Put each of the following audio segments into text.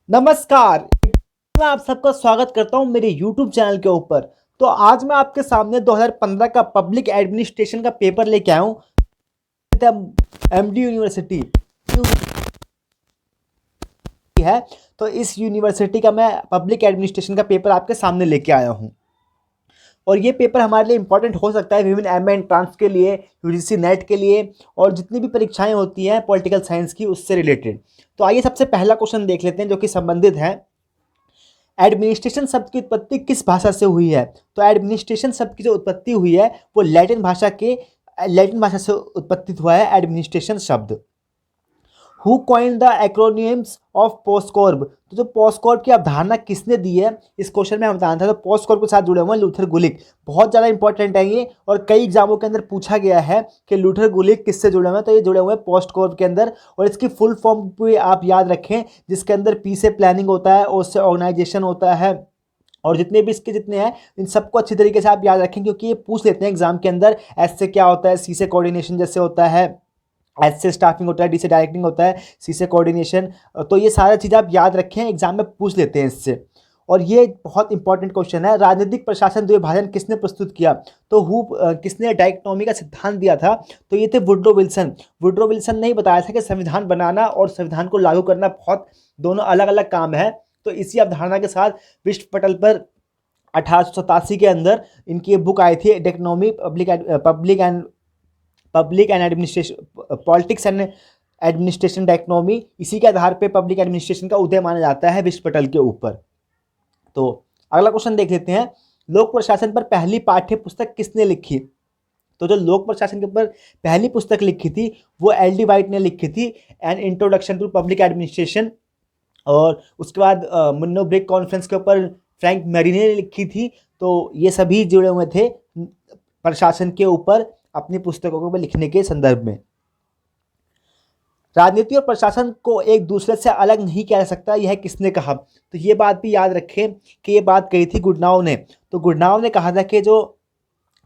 नमस्कार। मैं आप सबका स्वागत करता हूं मेरे YouTube चैनल के ऊपर। तो आज मैं आपके सामने 2015 का पब्लिक एडमिनिस्ट्रेशन का पेपर लेके आया हूं। एमडी यूनिवर्सिटी है, तो इस यूनिवर्सिटी का मैं पब्लिक एडमिनिस्ट्रेशन का पेपर आपके सामने लेके आया हूं। और ये पेपर हमारे लिए इंपॉर्टेंट हो सकता है विभिन्न एम एंट्रांस के लिए, यूजीसी नेट के लिए और जितनी भी परीक्षाएं होती हैं पॉलिटिकल साइंस की उससे रिलेटेड। तो आइए सबसे पहला क्वेश्चन देख लेते हैं जो कि संबंधित है। एडमिनिस्ट्रेशन शब्द की उत्पत्ति किस भाषा से हुई है? तो एडमिनिस्ट्रेशन शब्द की जो उत्पत्ति हुई है वो लैटिन भाषा से उत्पत्ति हुआ है एडमिनिस्ट्रेशन शब्द। Who coin the acronyms of POSDCORB? तो जो पोस्टकॉर्ब की अवधारणा किसने दी है, इस क्वेश्चन में हम बताना था। तो पोस्टकॉर्ब के साथ जुड़े हुए हैं लूथर गुलिक। बहुत ज़्यादा इंपॉर्टेंट है ये और कई एग्जामों के अंदर पूछा गया है कि लूथर गुलिक किससे जुड़े हुए हैं। तो ये जुड़े हुए हैं पोस्टकॉर्ब के अंदर। और इसकी फुल फॉर्म भी आप याद रखें, जिसके अंदर पी से प्लानिंग होता है, ओ से ऑर्गेनाइजेशन होता है और जितने भी इसके जितने हैं इन सबको अच्छी तरीके से आप याद रखें, क्योंकि ये पूछ लेते हैं एग्जाम के अंदर। एस से क्या होता है, सी से कोऑर्डिनेशन जैसे होता है, एच से स्टाफिंग होता है, डी से डायरेक्टिंग होता है, सी से कोऑर्डिनेशन। तो ये सारा चीज़ आप याद रखें, एग्जाम में पूछ लेते हैं इससे। और ये बहुत इंपॉर्टेंट क्वेश्चन है। राजनीतिक प्रशासन द्विभाजन किसने प्रस्तुत किया? तो किसने डायकोटोमी का सिद्धांत दिया था? तो ये थे वुड्रो विल्सन। वुड्रो विल्सन ने ही बताया था कि संविधान बनाना और संविधान को लागू करना बहुत दोनों अलग अलग काम है। तो इसी अवधारणा के साथ विश्व पटल पर 1887 के अंदर इनकी बुक आई थी, dichotomy public and administration, politics and administration dichotomy. इसी के आधार पे पब्लिक एडमिनिस्ट्रेशन का उदय माना जाता है विश्व पटल के ऊपर। तो अगला क्वेश्चन देख लेते हैं। लोक प्रशासन पर पहली पाठ्य पुस्तक किसने लिखी? तो जो लोक प्रशासन के ऊपर पहली पुस्तक लिखी थी वो एल डी वाइट ने लिखी थी, an introduction to public administration. और उसके बाद मुन्नो ब्रिक कॉन्फ्रेंस के ऊपर फ्रैंक मैरी ने लिखी थी। तो ये सभी जुड़े हुए थे प्रशासन के ऊपर अपनी पुस्तकों को लिखने के संदर्भ में। राजनीति और प्रशासन को एक दूसरे से अलग नहीं किया जा सकता, यह किसने कहा? तो ये बात भी याद रखें कि ये बात कही थी गुडनाव ने। तो गुडनाव ने कहा था कि जो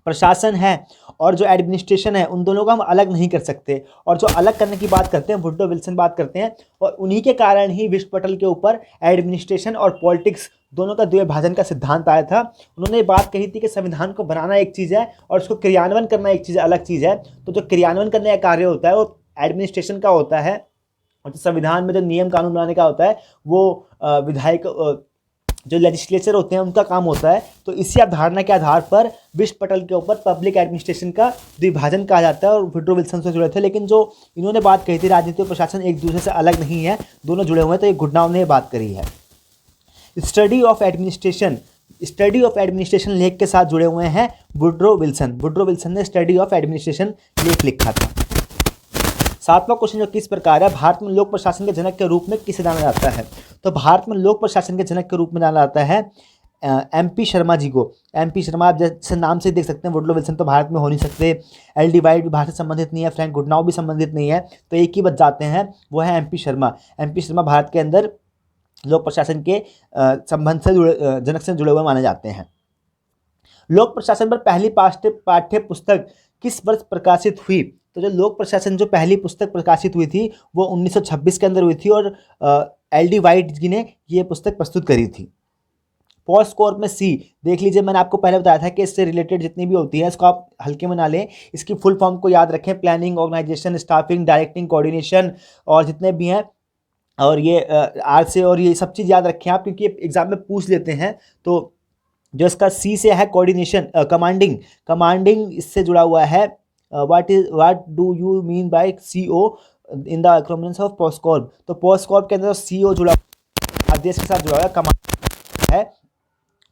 प्रशासन है और जो एडमिनिस्ट्रेशन है उन दोनों को हम अलग नहीं कर सकते। और जो अलग करने की बात करते हैं वुड्रो विल्सन बात करते हैं। और उन्हीं के कारण ही विश्व पटल के ऊपर एडमिनिस्ट्रेशन और पॉलिटिक्स दोनों का द्विभाजन का सिद्धांत आया था। उन्होंने ये बात कही थी कि संविधान को बनाना एक चीज़ है और उसको क्रियान्वयन करना एक चीज़ अलग चीज़ है। तो जो क्रियान्वयन करने का कार्य होता है वो एडमिनिस्ट्रेशन का होता है और जो संविधान में जो नियम कानून बनाने का होता है वो विधायक जो लेजिस्लेचर होते हैं उनका काम होता है। तो इसी अवधारणा के आधार पर विश्व पटल के ऊपर पब्लिक एडमिनिस्ट्रेशन का द्विभाजन कहा जाता है और वुड्रो विल्सन से जुड़े थे। लेकिन जो इन्होंने बात कही थी राजनीति और प्रशासन एक दूसरे से अलग नहीं है, दोनों जुड़े हुए हैं। तो ये गुडनाव ने बात करी है। स्टडी ऑफ एडमिनिस्ट्रेशन लेख के साथ जुड़े हुए हैं वुड्रो विल्सन ने स्टडी ऑफ एडमिनिस्ट्रेशन लेख लिखा था। सातवां क्वेश्चन जो किस प्रकार है, भारत में लोक प्रशासन के जनक के रूप में किसे जाना जाता है? तो भारत में लोक प्रशासन के जनक के रूप में जाना जाता है MP शर्मा जी को। MP शर्मा आप जैसे नाम से देख सकते हैं, वुड्रो विल्सन तो भारत में हो नहीं सकते, एल डी वाइट भी भारत से संबंधित नहीं है, फ्रैंक गुडनाव भी संबंधित नहीं है, तो एक ही बच जाते हैं, वो है MP शर्मा। MP शर्मा भारत के अंदर लोक प्रशासन के संबंध से जनक से जुड़े हुए माने जाते हैं। लोक प्रशासन पर पहली पाठ्य पुस्तक किस वर्ष प्रकाशित हुई? तो जो लोक प्रशासन जो पहली पुस्तक प्रकाशित हुई थी वो 1926 के अंदर हुई थी और एल डी वाइट जी ने ये पुस्तक प्रस्तुत करी थी। पोस्टकॉर्ब में सी देख लीजिए, मैंने आपको पहले बताया था कि इससे रिलेटेड जितनी भी होती है इसको आप हल्के में ना लें, इसकी फुल फॉर्म को याद रखें। Planning, organisation, staffing, directing, coordination और जितने भी हैं और ये आर से और ये सब चीज़ याद रखें आप, क्योंकि एग्जाम में पूछ लेते हैं। तो जो इसका सी से है कोऑर्डिनेशन, कमांडिंग इससे जुड़ा हुआ है। What do you mean by CO in the acronyms of POSDCORB? तो पोस्टकॉर्ब के अंदर CO जुड़ा आदेश के साथ जुड़ा हुआ है, कमांड है।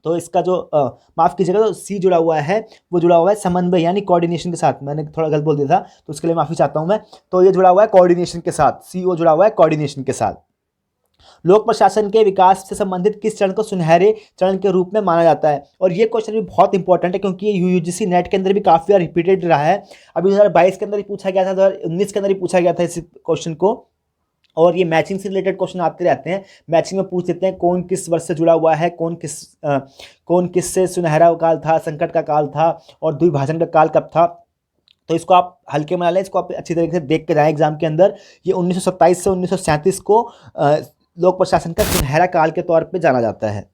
तो इसका जो माफ़ कीजिएगा, तो C जुड़ा हुआ है वो जुड़ा हुआ है समन्वय यानी कोऑर्डिनेशन के साथ। मैंने थोड़ा गलत बोल दिया था तो उसके लिए माफ़ी चाहता हूँ मैं। तो ये जुड़ा हुआ है कोऑर्डिनेशन के साथ, CO जुड़ा हुआ है कोऑर्डिनेशन के साथ। लोक प्रशासन के विकास से संबंधित किस चरण को सुनहरे चरण के रूप में माना जाता है? और ये क्वेश्चन भी बहुत इंपॉर्टेंट है क्योंकि ये यूजीसी नेट के अंदर भी काफ़ी बार रिपीटेड रहा है। अभी 2022 के अंदर ही पूछा गया था, 2019 के अंदर ही पूछा गया था इस क्वेश्चन को। और ये मैचिंग से रिलेटेड क्वेश्चन आते रहते हैं। मैचिंग में पूछ लेते हैं कौन किस वर्ष से जुड़ा हुआ है, कौन किस से सुनहरा काल था, संकट का काल था और द्विभाजन का काल कब था। तो इसको आप हल्के में ना लें, इसको आप अच्छी तरीके से देख के जाएं एग्जाम के अंदर। ये 1927 से 1937 को लोक प्रशासन का सुनहरा काल के तौर पे जाना जाता है।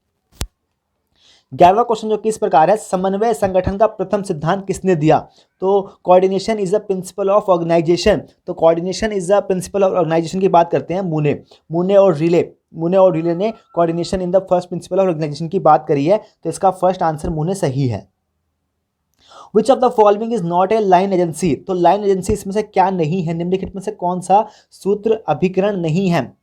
11वां क्वेश्चन जो कि इस प्रकार है, समन्वय संगठन का प्रथम सिद्धांत किसने दिया? तो coordination is the principle of organisation. तो coordination is the principle of organisation की बात करते हैं मूने और रिले ने coordination in the first principle of organisation की बात करी है। तो इसका फर्स्ट आंसर मूने सही है। Which of the following is not a line agency? तो लाइन एजेंसी इसमें से क्या नहीं है? निम्नलिखित में से कौन सा सूत्र अभिकरण नहीं है?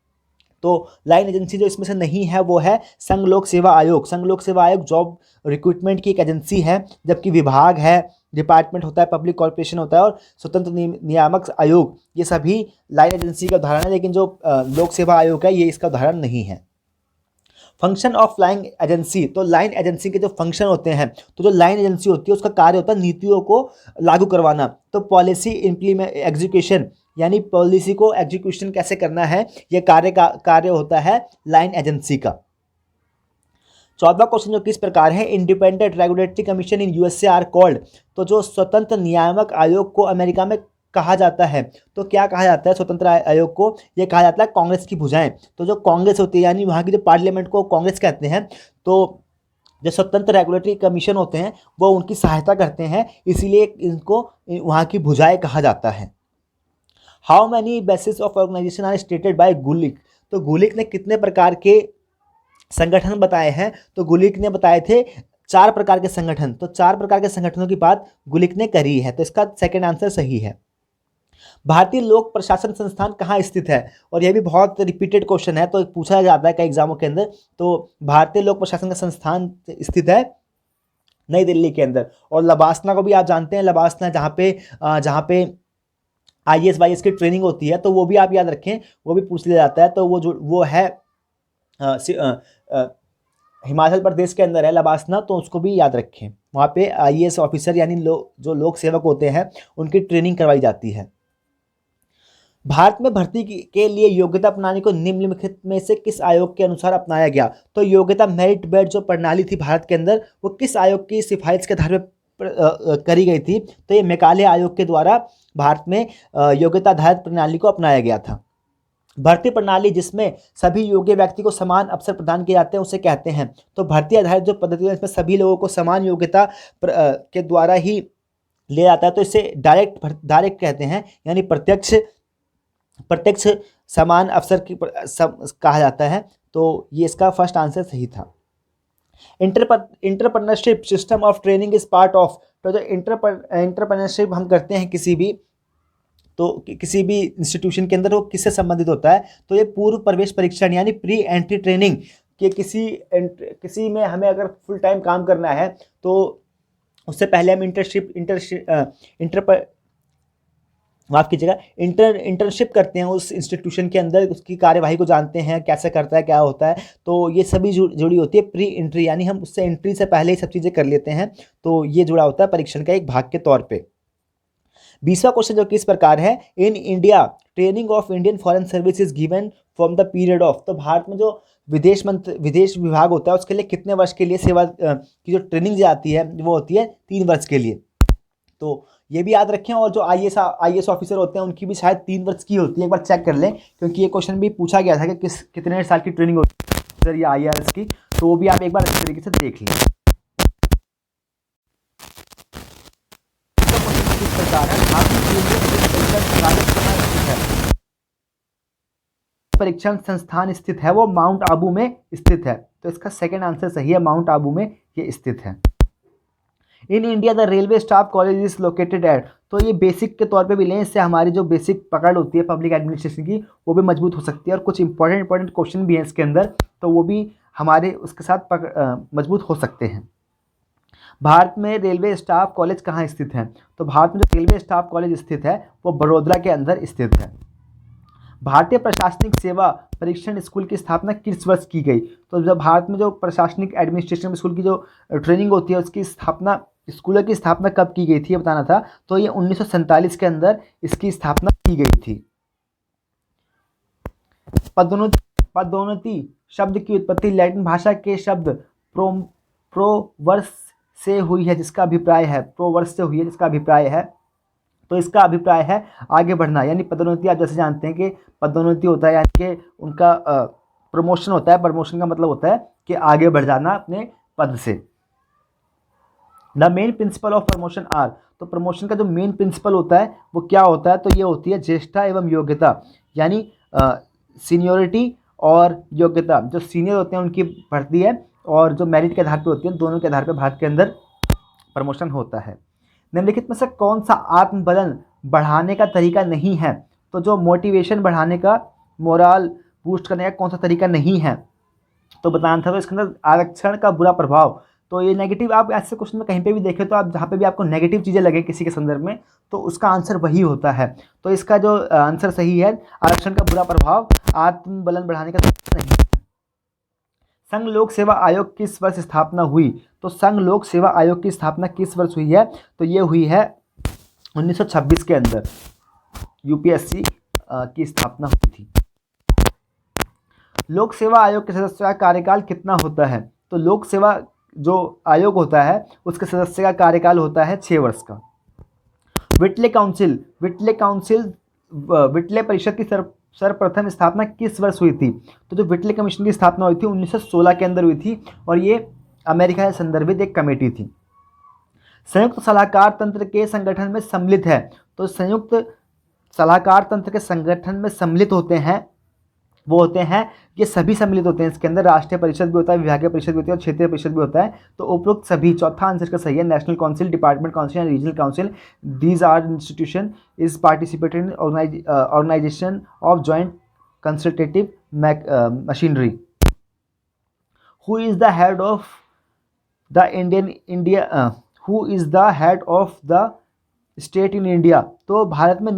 तो लाइन एजेंसी जो इसमें से नहीं है वो है संघ लोक सेवा आयोग। संघ लोक सेवा आयोग जॉब रिक्रूटमेंट की एक एजेंसी है, जबकि विभाग है, डिपार्टमेंट होता है, पब्लिक कॉर्पोरेशन होता है और स्वतंत्र नियामक आयोग, ये सभी लाइन एजेंसी का उदाहरण है। लेकिन जो लोक सेवा आयोग है ये इसका उदाहरण नहीं है। फंक्शन ऑफ फ्लाइंग एजेंसी, तो लाइन एजेंसी के जो फंक्शन होते हैं, तो जो लाइन एजेंसी होती है उसका कार्य होता है नीतियों को लागू करवाना। तो पॉलिसी इम्प्लीमेंट एग्जीक्यूशन, यानी पॉलिसी को एग्जीक्यूशन कैसे करना है, यह कार्य होता है लाइन एजेंसी का। 14वां क्वेश्चन जो किस प्रकार है, independent regulatory commission in USA are called. तो जो स्वतंत्र नियामक आयोग को अमेरिका में कहा जाता है, तो क्या कहा जाता है स्वतंत्र आयोग को? यह कहा जाता है कांग्रेस की भुजाएं। तो जो कांग्रेस होती है यानी वहाँ की जो पार्लियामेंट को कांग्रेस कहते हैं, तो जो स्वतंत्र रेगुलेटरी कमीशन होते हैं वो उनकी सहायता करते हैं, इसीलिए इनको वहाँ की भुजाएं कहा जाता है। How many basis of organisation are stated by Gulick? तो गुलिक ने कितने प्रकार के संगठन बताए हैं? तो गुलिक ने बताए थे 4 प्रकार के संगठन। तो 4 प्रकार के संगठनों की बात गुलिक ने करी है। तो इसका सेकंड आंसर सही है। भारतीय लोक प्रशासन संस्थान कहाँ स्थित है? और यह भी बहुत रिपीटेड क्वेश्चन है, तो पूछा जाता है कई एग्जामों के अंदर। तो भारतीय लोक प्रशासन का संस्थान स्थित है नई दिल्ली के अंदर। और लबासना को भी आप जानते हैं, लबासना जहाँ पे IAS वाईएएस की ट्रेनिंग होती है, तो वो भी आप याद रखें, वो भी पूछ लिया जाता है। तो वो है हिमाचल प्रदेश के अंदर है लबासना, तो उसको भी याद रखें। वहाँ पे IAS ऑफिसर यानी जो लोक सेवक होते हैं उनकी ट्रेनिंग करवाई जाती है। भारत में भर्ती के लिए योग्यता प्रणाली को निम्नलिखित में से किस आयोग के अनुसार अपनाया गया? तो योग्यता मेरिट बेस्ड जो प्रणाली थी भारत के अंदर, वो किस आयोग की सिफारिश के आधार पर करी गई थी? तो ये मेघालय आयोग के द्वारा भारत में योग्यता आधारित प्रणाली को अपनाया गया था। भर्ती प्रणाली जिसमें सभी योग्य व्यक्ति को समान अवसर प्रदान किए जाते हैं उसे कहते हैं। तो भर्ती आधारित जो पद्धति है इसमें सभी लोगों को समान योग्यता के द्वारा ही लिया जाता है, तो इसे डायरेक्ट कहते हैं, यानी प्रत्यक्ष समान अवसर की कहा जाता है। तो ये इसका फर्स्ट आंसर सही था। Entrepreneurship system of training is part of. तो जो इंटरप्रेन्योरशिप हम करते हैं किसी भी इंस्टीट्यूशन के अंदर, वो किससे संबंधित होता है? तो ये पूर्व प्रवेश परीक्षण यानी प्री एंट्री ट्रेनिंग के किसी में हमें अगर फुल टाइम काम करना है तो उससे पहले हम इंटर्नशिप करते हैं उस इंस्टीट्यूशन के अंदर, उसकी कार्यवाही को जानते हैं, कैसे करता है, क्या होता है। तो ये सभी जुड़ी होती है प्री एंट्री, यानी हम उससे एंट्री से पहले ही सब चीज़ें कर लेते हैं। तो ये जुड़ा होता है परीक्षण का एक भाग के तौर पे। 20वां क्वेश्चन जो कि इस प्रकार है, in India training of Indian foreign service is given from the period of. तो भारत में जो विदेश विभाग होता है उसके लिए कितने वर्ष के लिए सेवा की जो ट्रेनिंग जाती है वो होती है 3 वर्ष के लिए। तो ये भी याद रखें। और जो IAS ऑफिसर होते हैं उनकी भी शायद 3 वर्ष की होती है, एक बार चेक कर लें, क्योंकि ये क्वेश्चन भी पूछा गया था कि कितने साल की ट्रेनिंग होती है सर ये IAS की। तो वो भी आप एक बार अच्छी तरीके से देख लें। परीक्षण संस्थान स्थित है, वो माउंट आबू में स्थित है। तो इसका सेकंड आंसर सही है, माउंट आबू में ये स्थित है। In India the railway staff college is located at. तो ये बेसिक के तौर पे भी लें, इससे हमारी जो बेसिक पकड़ होती है पब्लिक एडमिनिस्ट्रेशन की वो भी मजबूत हो सकती है, और कुछ इंपॉर्टेंट क्वेश्चन भी हैं इसके अंदर, तो वो भी हमारे उसके साथ मजबूत हो सकते हैं। भारत में रेलवे स्टाफ कॉलेज कहाँ स्थित है? तो भारत में जो रेलवे स्टाफ कॉलेज स्थित है वो बड़ोदरा के अंदर स्थित है। भारतीय प्रशासनिक सेवा परीक्षण स्कूल की स्थापना किस वर्ष की गई? तो जब भारत में जो प्रशासनिक एडमिनिस्ट्रेशन स्कूल की जो ट्रेनिंग होती है उसकी स्थापना, स्कूलों की स्थापना कब की गई थी ये बताना था। तो ये 1947 के अंदर इसकी स्थापना की गई थी। पदोन्नति शब्द की उत्पत्ति लैटिन भाषा के शब्द प्रोवर्स से हुई है, जिसका अभिप्राय है प्रोवर्स से हुई है जिसका अभिप्राय है, तो इसका अभिप्राय है आगे बढ़ना। यानी पदोन्नति आप जैसे जानते हैं कि पदोन्नति होता है यानी कि उनका प्रमोशन होता है। प्रमोशन का मतलब होता है कि आगे बढ़ जाना अपने पद से। The main principle of promotion are, तो प्रमोशन का जो मेन प्रिंसिपल होता है वो क्या होता है, तो ये होती है ज्येष्ठता एवं योग्यता, यानी सीनियोरिटी और योग्यता। जो सीनियर होते हैं उनकी बढ़ती है और जो मेरिट के आधार पर होती है, दोनों के आधार पर भारत के अंदर प्रमोशन होता है। निम्नलिखित में से कौन सा आत्मबल बढ़ाने का तरीका नहीं है, तो जो मोटिवेशन बढ़ाने का, मोरल बूस्ट करने का कौन सा तरीका नहीं है, तो बताना था। तो इसके अंदर आरक्षण का बुरा प्रभाव, तो ये नेगेटिव, आप ऐसे क्वेश्चन में कहीं पे भी देखें तो आप जहाँ पे भी आपको नेगेटिव चीज़ें लगे किसी के संदर्भ में, तो उसका आंसर वही होता है। तो इसका जो आंसर सही है, आरक्षण का बुरा प्रभाव आत्मबल बढ़ाने का तरीका नहीं है। संघ लोक सेवा आयोग किस वर्ष स्थापना हुई, तो संघ लोक सेवा आयोग की स्थापना किस वर्ष हुई है, तो ये हुई है 1926 के अंदर यूपीएससी की स्थापना हुई थी। लोक सेवा आयोग के सदस्य का कार्यकाल कितना होता है, तो लोक सेवा जो आयोग होता है उसके सदस्य का कार्यकाल होता है 6 वर्ष का। विटले काउंसिल, विटले परिषद की सर्वप्रथम स्थापना किस वर्ष हुई थी, तो जो विटले कमीशन की स्थापना हुई थी 1916 के अंदर हुई थी और ये अमेरिका से संदर्भित एक कमेटी थी। संयुक्त सलाहकार तंत्र के संगठन में सम्मिलित है, तो संयुक्त सलाहकार तंत्र के संगठन में सम्मिलित होते हैं, वो होते हैं, ये सभी सम्मिलित होते हैं। इसके अंदर राष्ट्रीय परिषद भी होता है, विभागीय परिषद भी होती है और क्षेत्रीय परिषद भी होता है। तो उपरोक्त सभी, चौथा आंसर का सही है, national council, department council and regional council, these are institution is participated in organisation of joint consultative machinery. Who is the head of the who is the head of the state in India, तो भारत में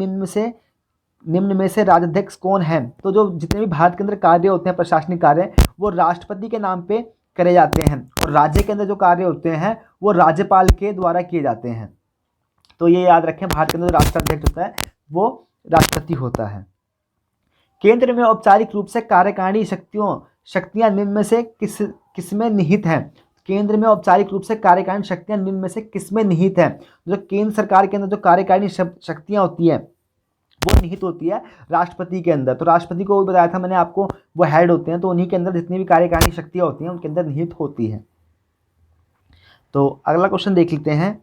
निम्न में से राज्याध्यक्ष कौन है, तो जो जितने भी भारत के अंदर कार्य होते हैं, प्रशासनिक कार्य, वो राष्ट्रपति के नाम पे करे जाते हैं और राज्य के अंदर जो कार्य होते हैं वो राज्यपाल के द्वारा किए जाते हैं। तो ये याद रखें, भारत के अंदर जो राष्ट्राध्यक्ष होता है वो राष्ट्रपति होता है। केंद्र में औपचारिक रूप से कार्यकारिणी शक्तियां निम्न में से किसमें निहित हैं, केंद्र में औपचारिक रूप से कार्यकारिणी शक्तियां निम्न में से किसमें निहित है, जो केंद्र सरकार के अंदर जो कार्यकारिणी शक्तियां होती है वो निहित होती है राष्ट्रपति के अंदर। तो राष्ट्रपति को भी बताया था मैंने आपको, वो हेड होते हैं, तो उन्हीं के अंदर जितनी भी कार्यकारिणी शक्तियां होती हैं उनके अंदर निहित होती है। तो अगला क्वेश्चन देख लेते हैं,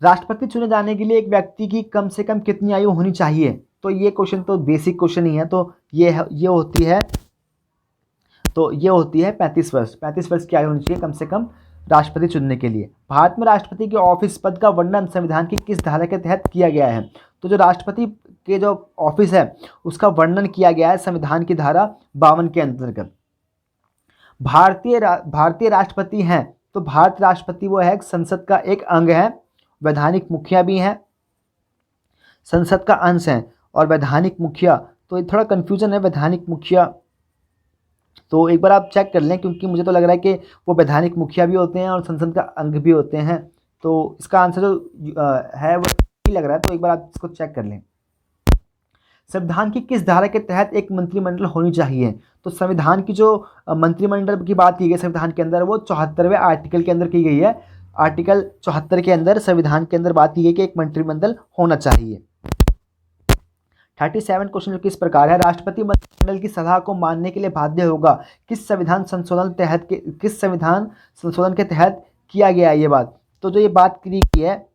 राष्ट्रपति चुने जाने के लिए एक व्यक्ति की कम से कम कितनी आयु होनी चाहिए, तो ये क्वेश्चन तो बेसिक क्वेश्चन ही है, तो ये होती है 35 वर्ष। 35 वर्ष की आयु होनी चाहिए कम से कम राष्ट्रपति चुनने के लिए। भारत में राष्ट्रपति के ऑफिस पद का वर्णन संविधान की किस धारा के तहत किया गया है, तो जो राष्ट्रपति के जो ऑफिस है उसका वर्णन किया गया है संविधान की धारा 52 के अंतर्गत। भारतीय राष्ट्रपति हैं, तो भारत राष्ट्रपति वो है संसद का एक अंग है, वैधानिक मुखिया भी हैं, संसद का अंश है और वैधानिक मुखिया, तो ये थोड़ा कंफ्यूजन है वैधानिक मुखिया, तो एक बार आप चेक कर लें क्योंकि मुझे तो लग रहा है कि वो वैधानिक मुखिया भी होते हैं और संसद का अंग भी होते हैं। तो इसका आंसर जो है वो सही लग रहा है, तो एक बार आप इसको चेक कर लें। संविधान की किस धारा के तहत एक मंत्रिमंडल होनी चाहिए, तो संविधान की जो मंत्रिमंडल की बात की गई संविधान के अंदर वो 74वें आर्टिकल के अंदर की गई है। आर्टिकल 74 के अंदर संविधान के अंदर बात की गई कि एक मंत्रिमंडल होना चाहिए। 37 क्वेश्चन जो किस प्रकार है, राष्ट्रपति मंत्रिमंडल की सलाह को मानने के लिए बाध्य होगा किस संविधान संशोधन के तहत किया गया है ये बात, तो जो ये बात की गई है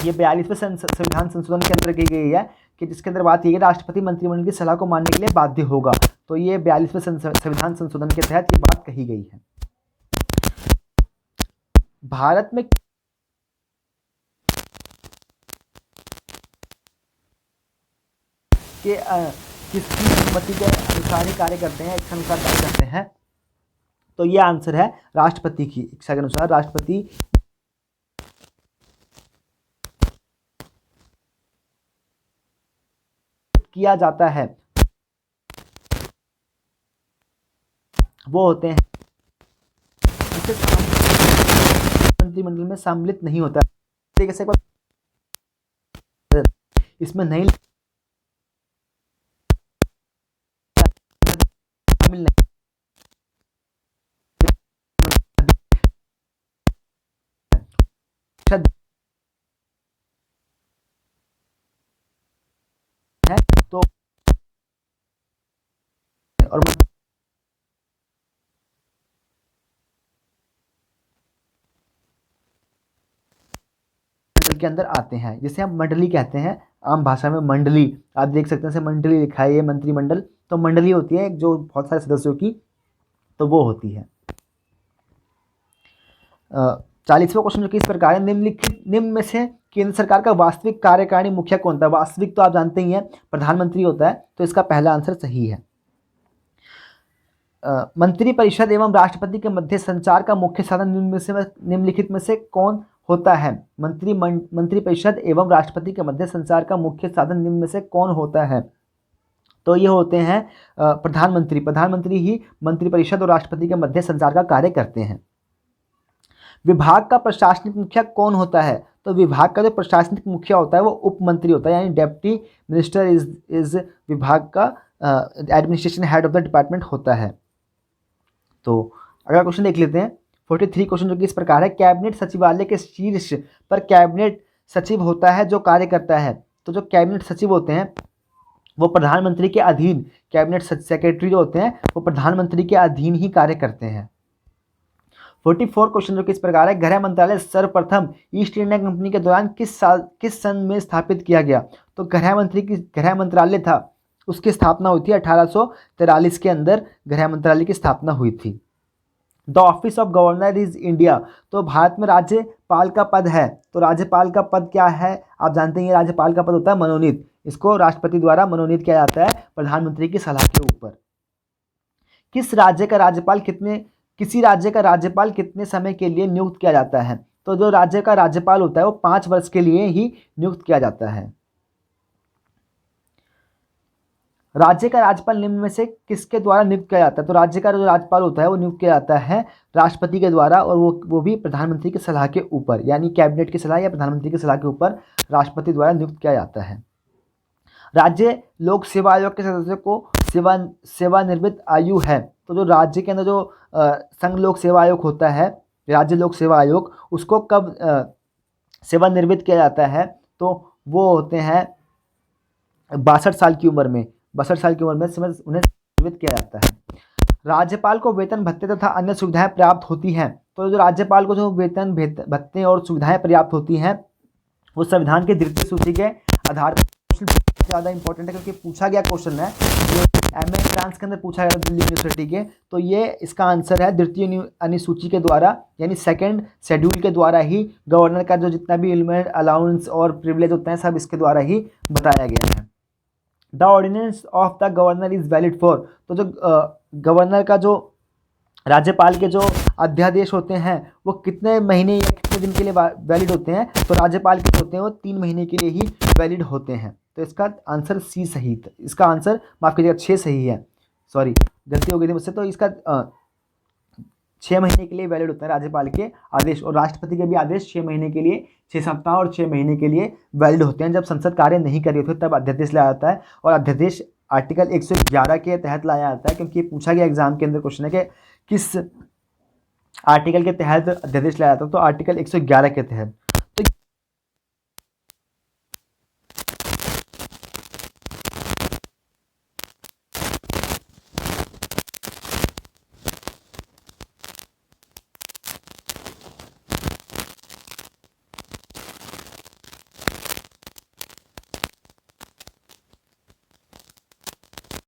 ये 42वें संविधान संशोधन के अंदर की गई है कि जिसके अंदर बात की गई राष्ट्रपति मंत्रिमंडल की सलाह को मानने के लिए बाध्य होगा, तो ये 42वें संविधान संशोधन के तहत ये बात कही गई है। भारत में कि किसकी अनुमति के अनुसार ही कार्य करते हैं, इच्छा अनुसार कार्य करते हैं, तो ये आंसर है राष्ट्रपति की इच्छा के अनुसार राष्ट्रपति किया जाता है, वो होते हैं मंत्रिमंडल में सम्मिलित नहीं होता, इसमें नहीं शामिल नहीं है, तो के अंदर आते हैं, जिसे हम मंडली कहते हैं, आम भाषा में मंडली। आप देख सकते हैं जैसे मंडली लिखा है, ये मंत्रिमंडल, तो मंडली होती है जो बहुत सारे सदस्यों की, तो वो होती है। 40वां क्वेश्चन जो कि इस प्रकार है, निम्न में से केंद्र सरकार का वास्तविक कार्यकारिणी मुखिया कौन था? वास्तविक तो आप जानते ही हैं प्रधानमंत्री होता है, तो इसका पहला आंसर सही है। मंत्रिपरिषद एवं राष्ट्रपति के मध्य संचार का मुख्य साधन निम्नलिखित में से कौन होता है? मंत्रिपरिषद एवं राष्ट्रपति के मध्य संचार का मुख्य साधन निम्न में से कौन होता है? तो ये होते हैं प्रधानमंत्री। प्रधानमंत्री ही मंत्रिपरिषद और राष्ट्रपति के मध्य संचार का कार्य करते हैं। विभाग का प्रशासनिक मुखिया कौन होता है? तो विभाग का जो प्रशासनिक मुखिया होता है वो उप मंत्री होता है, यानी डेप्टी मिनिस्टर इज विभाग का administration head of the department होता है। तो अगला क्वेश्चन देख लेते हैं 43 क्वेश्चन जो कि इस प्रकार है, कैबिनेट सचिवालय के शीर्ष पर कैबिनेट सचिव होता है जो कार्य करता है। तो जो कैबिनेट सचिव होते हैं वो प्रधानमंत्री के अधीन, कैबिनेट सेक्रेटरी जो होते हैं वो प्रधानमंत्री के अधीन ही कार्य करते हैं। 44 क्वेश्चन जो कि इस प्रकार है, गृह मंत्रालय सर्वप्रथम ईस्ट इंडिया कंपनी के दौरान किस सन में स्थापित किया गया? तो गृह मंत्रालय था, उसकी स्थापना हुई थी 1843 के अंदर गृह मंत्रालय की स्थापना हुई थी। The office of governor is India, तो भारत में राज्यपाल का पद है, तो राज्यपाल का पद क्या है? आप जानते हैं राज्यपाल का पद होता है मनोनीत, इसको राष्ट्रपति द्वारा मनोनीत किया जाता है प्रधानमंत्री की सलाह के ऊपर। किसी राज्य का राज्यपाल कितने समय के लिए नियुक्त किया जाता है? तो जो राज्य का राज्यपाल होता है वो 5 वर्ष के लिए ही नियुक्त किया जाता है। राज्य का राज्यपाल निम्न में से किसके द्वारा नियुक्त किया जाता है? तो राज्य का जो राज्यपाल होता है वो नियुक्त किया जाता है राष्ट्रपति के द्वारा, और वो भी प्रधानमंत्री की सलाह के ऊपर, यानी कैबिनेट की सलाह या प्रधानमंत्री की सलाह के ऊपर राष्ट्रपति द्वारा नियुक्त किया जाता है। राज्य लोक सेवा आयोग के सदस्यों को सेवानिवृत्त आयु है, तो जो राज्य के अंदर जो संघ लोक सेवा आयोग होता है, राज्य लोक सेवा आयोग, उसको कब सेवानिवृत्त किया जाता है? तो वो होते हैं 62 साल की उम्र में, 62 साल की उम्र में उन्हें सेवानिवृत्त किया जाता है। राज्यपाल को वेतन भत्ते तथा अन्य सुविधाएं प्राप्त होती हैं, तो जो राज्यपाल को जो वेतन भत्ते और सुविधाएं प्राप्त होती हैं वो संविधान की द्वितीय सूची के आधार पर। ज़्यादा इंपॉर्टेंट है क्योंकि पूछा गया क्वेश्चन है, एमए एंट्रांस के अंदर पूछा गया दिल्ली यूनिवर्सिटी के, तो ये इसका आंसर है द्वितीय अनुसूची के द्वारा, यानी सेकंड शेड्यूल के द्वारा ही गवर्नर का जो जितना भी एलिमेंट अलाउंस और प्रिविलेज होते हैं सब इसके द्वारा ही बताया गया है। The ordinance of the governor is valid for, तो जो गवर्नर का जो राज्यपाल के जो अध्यादेश होते हैं वो कितने महीने या कितने दिन के लिए वैलिड होते हैं? तो राज्यपाल के होते हैं वो 3 महीने के लिए ही वैलिड होते हैं। तो इसका आंसर सी सही था, इसका आंसर माफ़ कीजिएगा 6 सही है, सॉरी गलती हो गई थी मुझसे। तो इसका 6 महीने के लिए वैलिड होता है राज्यपाल के आदेश, और राष्ट्रपति के भी आदेश 6 महीने के लिए, 6 सप्ताह और 6 महीने के लिए वैलिड होते हैं। जब संसद कार्य नहीं कर रही होती तब अध्यादेश लाया जाता है, और अध्यादेश आर्टिकल 111 के तहत लाया जाता है, क्योंकि पूछा गया एग्जाम के अंदर क्वेश्चन है कि किस आर्टिकल के तहत अध्यादेश लाया जाता है, तो आर्टिकल 111 के तहत।